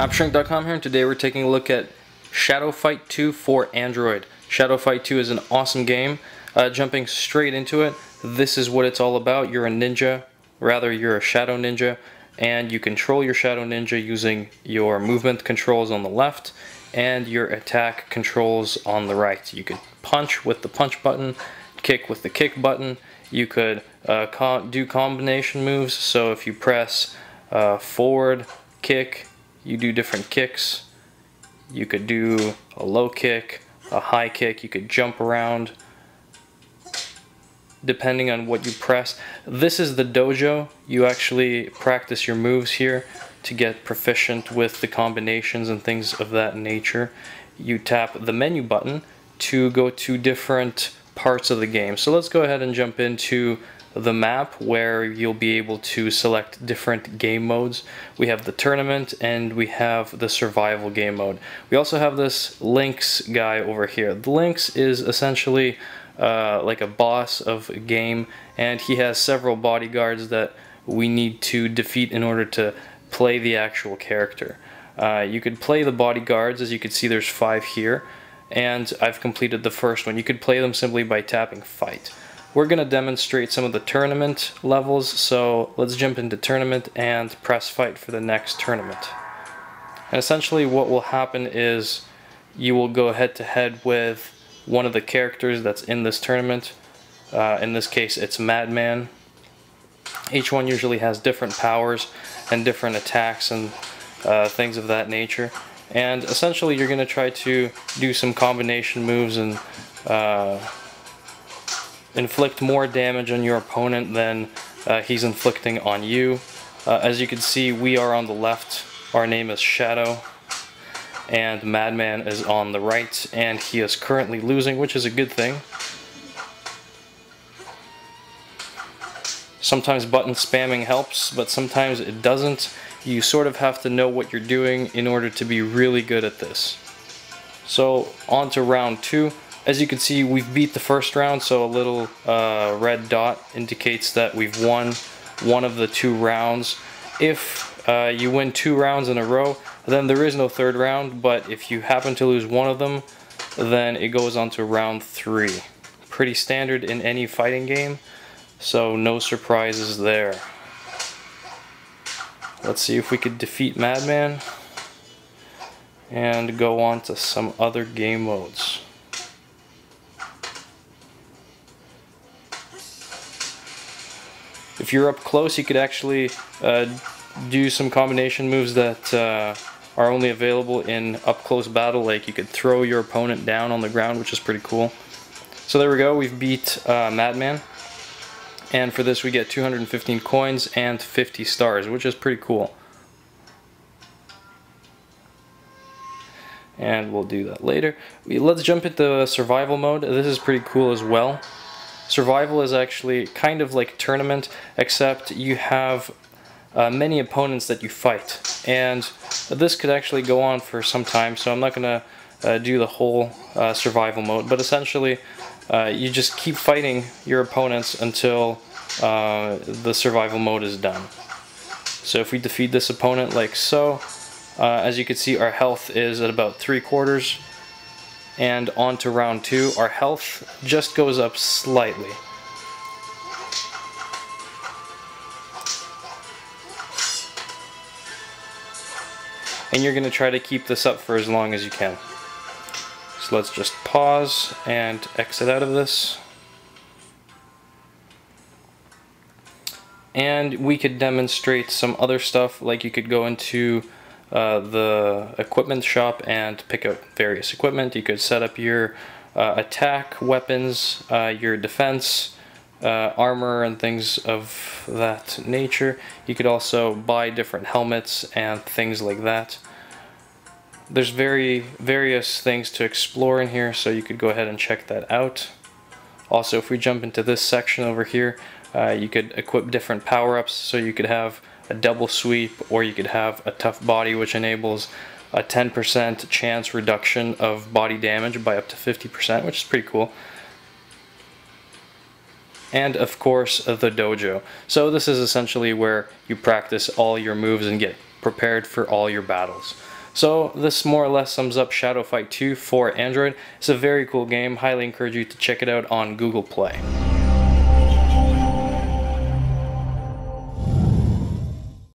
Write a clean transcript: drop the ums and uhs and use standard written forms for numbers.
Appshrink.com here, and today we're taking a look at Shadow Fight 2 for Android. Shadow Fight 2 is an awesome game. Jumping straight into it, this is what it's all about. You're a ninja, rather you're a shadow ninja, and you control your shadow ninja using your movement controls on the left and your attack controls on the right. You could punch with the punch button, kick with the kick button. You could do combination moves, so if you press forward, kick, you do different kicks. You could do a low kick, a high kick, you could jump around depending on what you press. This is the dojo. You actually practice your moves here to get proficient with the combinations and things of that nature. You tap the menu button to go to different parts of the game. So let's go ahead and jump into the map where you'll be able to select different game modes. We have the tournament and we have the survival game mode. We also have this Lynx guy over here. The Lynx is essentially like a boss of a game, and he has several bodyguards that we need to defeat in order to play the actual character. You could play the bodyguards, as you can see there's 5 here, and I've completed the first one. You could play them simply by tapping fight. We're going to demonstrate some of the tournament levels, so let's jump into tournament and press fight for the next tournament. And essentially what will happen is you will go head to head with one of the characters that's in this tournament. In this case it's Madman. Each one usually has different powers and different attacks and things of that nature. And essentially you're going to try to do some combination moves and inflict more damage on your opponent than he's inflicting on you. As you can see, we are on the left. Our name is Shadow, and Madman is on the right, and he is currently losing, which is a good thing. Sometimes button spamming helps, but sometimes it doesn't. You sort of have to know what you're doing in order to be really good at this. So on to round 2. As you can see, we've beat the first round, so a little red dot indicates that we've won one of the 2 rounds. If you win 2 rounds in a row, then there is no third round, but if you happen to lose one of them, then it goes on to round 3. Pretty standard in any fighting game, so no surprises there. Let's see if we could defeat Madman and go on to some other game modes. If you're up close, you could actually do some combination moves that are only available in up-close battle, like you could throw your opponent down on the ground, which is pretty cool. So there we go, we've beat Madman, and for this we get 215 coins and 50 stars, which is pretty cool. And we'll do that later. Let's jump into survival mode. This is pretty cool as well. Survival is actually kind of like tournament, except you have many opponents that you fight, and this could actually go on for some time, so I'm not going to do the whole survival mode, but essentially you just keep fighting your opponents until the survival mode is done. So if we defeat this opponent like so, as you can see our health is at about 3/4. And on to round 2, our health just goes up slightly. And you're going to try to keep this up for as long as you can. So let's just pause and exit out of this. And we could demonstrate some other stuff, like you could go into the equipment shop and pick up various equipment. You could set up your attack, weapons, your defense, armor and things of that nature. You could also buy different helmets and things like that. There's various things to explore in here, so you could go ahead and check that out. Also, if we jump into this section over here, you could equip different power-ups, so you could have a double sweep, or you could have a tough body, which enables a 10% chance reduction of body damage by up to 50%, which is pretty cool. And of course the dojo. So this is essentially where you practice all your moves and get prepared for all your battles. So this more or less sums up Shadow Fight 2 for Android. It's a very cool game. Highly encourage you to check it out on Google Play.